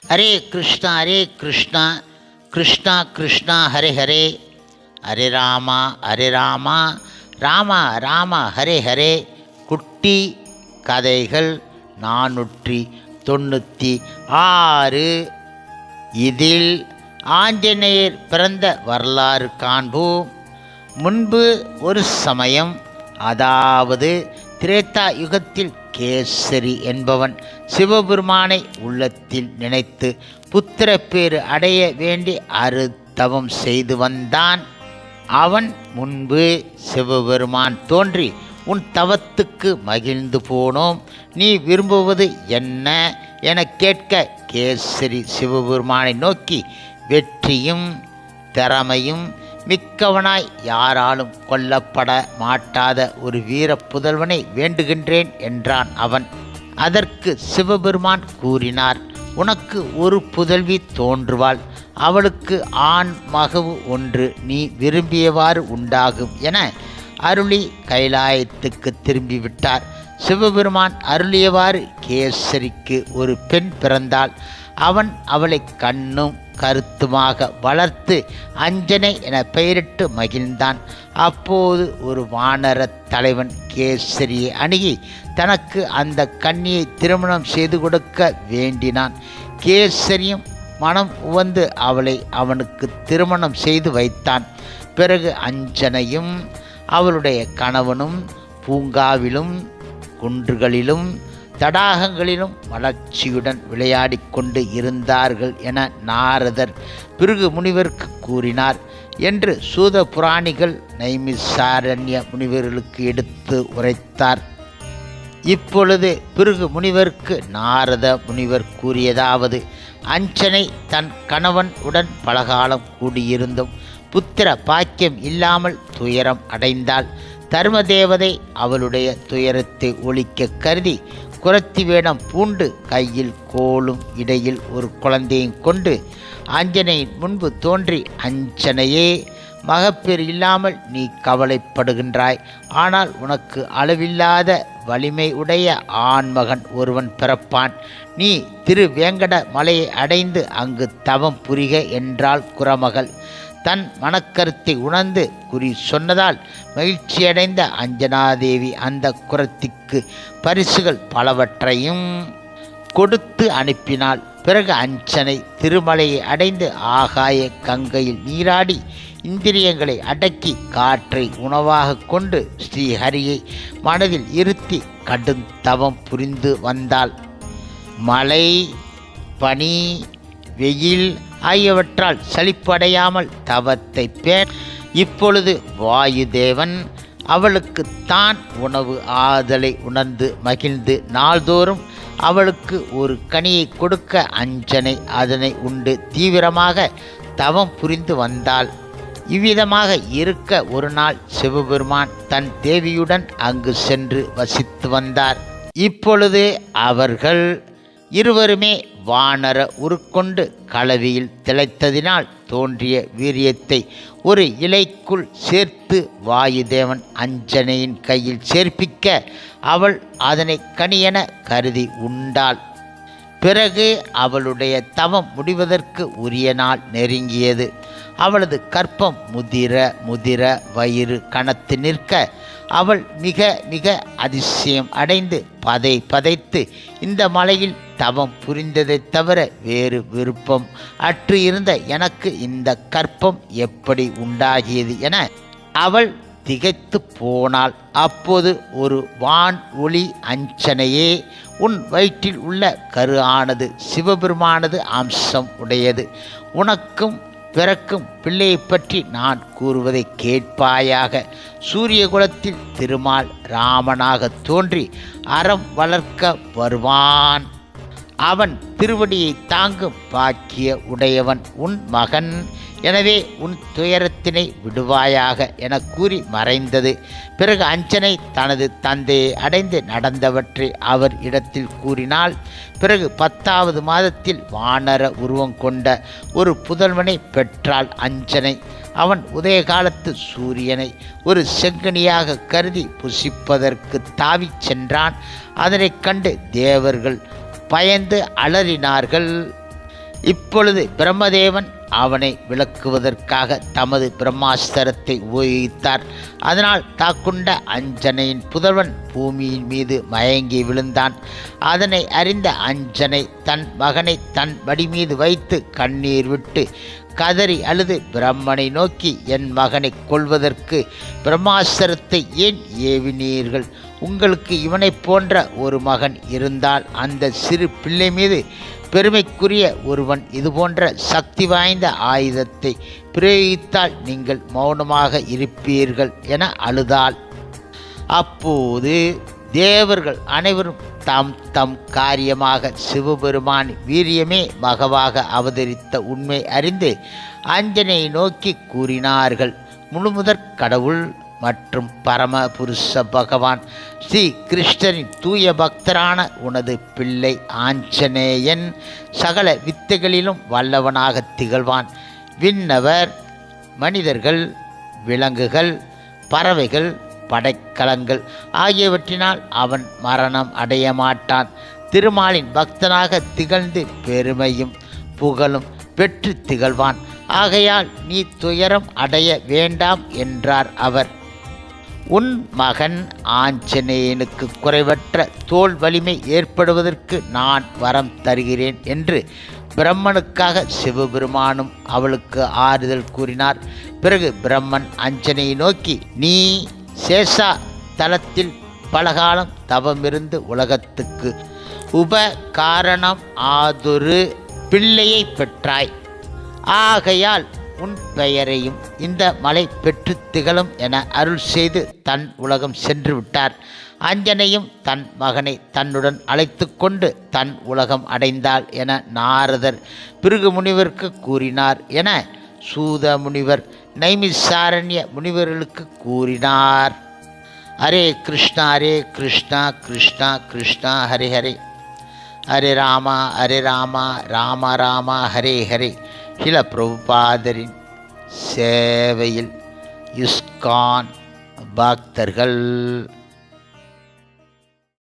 ஹரே கிருஷ்ணா கிருஷ்ணா கிருஷ்ணா ஹரே ஹரே, ஹரே ராமா ராமா ராமா ஹரே ஹரே. குட்டி கதைகள் 496. இதில் ஆஞ்சநேயர் பிறந்த வரலாறு காண்போம். முன்பு ஒரு சமயம், அதாவது திரேதா யுகத்தில், கேசரி என்பவன் சிவபெருமானை உள்ளத்தில் நினைத்து புத்திரப்பேறு அடைய வேண்டி அருத்தவம் செய்து வந்தான். அவன் முன்பு சிவபெருமான் தோன்றி, உன் தவத்துக்கு மகிழ்ந்து போனோம், நீ விரும்புவது என்ன என கேட்க, கேசரி சிவபெருமானை நோக்கி, வெற்றியும் திறமையும் மிக்கவனாய் யாராலும் கொல்லப்பட மாட்டாத ஒரு வீர புதல்வனை வேண்டுகின்றேன் என்றான் அவன். அதற்கு சிவபெருமான் கூறினார், உனக்கு ஒரு புதல்வி தோன்றுவாள், அவளுக்கு ஆண் மகவு ஒன்று நீ விரும்பியவாறு உண்டாகும் என அருளி கைலாயத்துக்கு திரும்பிவிட்டார். சிவபெருமான் அருளியவாறு கேசரிக்கு ஒரு பெண் பிறந்தாள். அவன் அவளை கண்ணும் கருத்துமாக வளர்த்து அஞ்சனை என பெயரிட்டு மகிழ்ந்தான். அப்போது ஒரு வானர தலைவன் கேசரியை அணுகி தனக்கு அந்த கன்னியை திருமணம் செய்து கொடுக்க வேண்டினான். கேசரியும் மனம் உவந்து அவளை அவனுக்கு திருமணம் செய்து வைத்தான். பிறகு அஞ்சனையும் அவளுடைய கணவனும் பூங்காவிலும் குன்றுகளிலும் தடாகங்களிலும் மலர்ச்சியுடன் விளையாடி கொண்டு இருந்தார்கள் என நாரதர் பிருகு முனிவருக்கு கூறினார் என்று சூத புராணிகள் நைமிசாரண்ய முனிவர்களுக்கு எடுத்து உரைத்தார். இப்பொழுது பிருகு முனிவருக்கு நாரத முனிவர் கூறியதாவது, அஞ்சனை தன் கணவன் உடன் பலகாலம் கூடியிருந்தும் புத்திர பாக்கியம் இல்லாமல் துயரம் அடைந்தாள். தர்மதேவதை அவளுடைய துயரத்தை ஒழிக்க கருதி குரத்தி வேடம் பூண்டு கையில் கோலும் இடையில் ஒரு குழந்தையும் கொண்டு அஞ்சனையின் முன்பு தோன்றி, அஞ்சனையே, மகப்பேறு இல்லாமல் நீ கவலைப்படுகின்றாய். ஆனால் உனக்கு அளவில்லாத வலிமை உடைய ஆண்மகன் ஒருவன் பிறப்பான். நீ திருவேங்கட மலையை அடைந்து அங்கு தவம் புரிக என்றாள் குரமகள். தன் மனக்கருத்தை உணர்ந்து குறி சொன்னதால் மகிழ்ச்சியடைந்த அஞ்சனாதேவி அந்த குரத்திற்கு பரிசுகள் பலவற்றையும் கொடுத்து அனுப்பினாள். பிறகு அஞ்சனை திருமலையை அடைந்து ஆகாய கங்கையில் நீராடி இந்திரியங்களை அடக்கி காற்றை உணவாக கொண்டு ஸ்ரீஹரியை மனதில் இருத்தி கடும் தவம் புரிந்து வந்தாள். மழை, பனி, வெயில் ஆகியவற்றால் சலிப்படையாமல் தவத்தை இப்பொழுது வாயுதேவன் அவளுக்கு தான் உணவு ஆதலை உணர்ந்து மகிழ்ந்து நாள்தோறும் அவளுக்கு ஒரு கனியை கொடுக்க அஞ்சனை அதனை உண்டு தீவிரமாக தவம் புரிந்து வந்தாள். இவ்விதமாக இருக்க ஒரு நாள் சிவபெருமான் தன் தேவியுடன் அங்கு சென்று வசித்து வந்தார். இப்பொழுது அவர்கள் இருவருமே வானர உருக்கொண்டு கலவியில் திளைத்ததினால் தோன்றிய வீரியத்தை ஒரு இலைக்குள் சேர்த்து வாயுதேவன் அஞ்சனையின் கையில் சேர்ப்பிக்க அவள் அதனை கனியென கருதி உண்டாள். பிறகு அவளுடைய தவம் முடிவதற்கு உரிய நாள் நெருங்கியது. அவளது கற்பம் முதிர வயிறு கனத்து நிற்க அவள் மிக மிக அதிசயம் அடைந்து பதைத்து இந்த மலையில் தவம் புரிந்ததைத் தவிர வேறு விருப்பம் அற்று இருந்த எனக்கு இந்த கற்பம் எப்படி உண்டாகியது என அவள் திகைத்து போனாள். அப்போது ஒரு வான் ஒளி, அஞ்சனையே, உன் வயிற்றில் உள்ள கரு ஆனது சிவபெருமானது அம்சம் உடையது. உனக்கும் பிறக்கும் பிள்ளையை பற்றி நான் கூறுவதை கேட்பாயாக. சூரிய குலத்தில் திருமால் ராமனாக தோன்றி அறம் வளர்க்க வருவான். அவன் திருவடியை தாங்கும் பாக்கிய உடையவன் உன் மகன். எனவே உன் துயரத்தினை விடுவாயாக என கூறி மறைந்தது. பிறகு அஞ்சனை தனது தந்தையை அடைந்து நடந்தவற்றை அவர் இடத்தில் கூறினாள். பிறகு 10வது மாதத்தில் வானர உருவம் கொண்ட ஒரு புதல்வனை பெற்றாள் அஞ்சனை. அவன் உதயகாலத்து சூரியனை ஒரு செங்கனியாக கருதி புசிப்பதற்கு தாவிச் சென்றான். அதனைக் கண்டு தேவர்கள் பயந்து அலறினார்கள். இப்பொழுது பிரம்மதேவன் அவனை விளக்குவதற்காக தமது பிரம்மாஸ்திரத்தை உபயோகித்தார். அதனால் தாக்குண்ட அஞ்சனையின் புதல்வன் பூமியின் மீது மயங்கி விழுந்தான். அதனை அறிந்த அஞ்சனை தன் மகனை தன் மடி மீது வைத்து கண்ணீர் விட்டு கதறி அழுது பிரம்மனை நோக்கி, என் மகனை கொல்வதற்கு பிரம்மாஸ்திரத்தை ஏன் ஏவினீர்கள்? உங்களுக்கு இவனைப் போன்ற ஒரு மகன் இருந்தால் அந்த சிறு பிள்ளை மீது பெருமைக்குரிய ஒருவன் இதுபோன்ற சக்தி வாய்ந்த ஆயுதத்தை பிரயோகித்தால் நீங்கள் மௌனமாக இருப்பீர்கள் என அழுதாள். அப்போது தேவர்கள் அனைவரும் தம் தம் காரியமாக சிவபெருமான் வீரியமே மகவாக அவதரித்த உண்மை அறிந்து அஞ்சனையை நோக்கி கூறினார்கள். முழுமுதற் கடவுள் மற்றும் பரம புருஷ பகவான் ஸ்ரீ கிருஷ்ணரின் தூய பக்தரான உனது பிள்ளை ஆஞ்சநேயன் சகல வித்தைகளிலும் வல்லவனாக திகழ்வான். விண்ணவர், மனிதர்கள், விலங்குகள், பறவைகள், படைக்கலங்கள் ஆகியவற்றினால் அவன் மரணம் அடைய மாட்டான். திருமாலின் பக்தனாக திகழ்ந்து பெருமையும் புகழும் பெற்று திகழ்வான். ஆகையால் நீ துயரம் அடைய வேண்டாம் என்றார் அவர். உன் மகன் ஆஞ்சநேயனுக்கு குறைவற்ற தோல் வலிமை ஏற்படுவதற்கு நான் வரம் தருகிறேன் என்று பிரம்மனுக்காக சிவபெருமானும் அவளுக்கு ஆறுதல் கூறினார். பிறகு பிரம்மன் அஞ்சனையை நோக்கி, நீ சேஷா தலத்தில் பலகாலம் தவமிருந்து உலகத்துக்கு உபகாரணம் ஆதொரு பிள்ளையை பெற்றாய். ஆகையால் உன் பெயரையும் இந்த மலை பெற்று திகழும் என அருள் செய்து தன் உலகம் சென்று விட்டார். அஞ்சனையும் தன் மகனை தன்னுடன் அழைத்து கொண்டு தன் உலகம் அடைந்தாள் என நாரதர் பிருகு முனிவருக்கு கூறினார் என சூத முனிவர் நைமிசாரண்ய முனிவர்களுக்கு கூறினார். ஹரே கிருஷ்ணா ஹரே கிருஷ்ணா கிருஷ்ணா கிருஷ்ணா ஹரே ஹரே, ஹரே ராமா ராம ராம ஹரே ஹரே. சில பிரபுபாதரின் சேவையில் இஸ்கான் பக்தர்கள்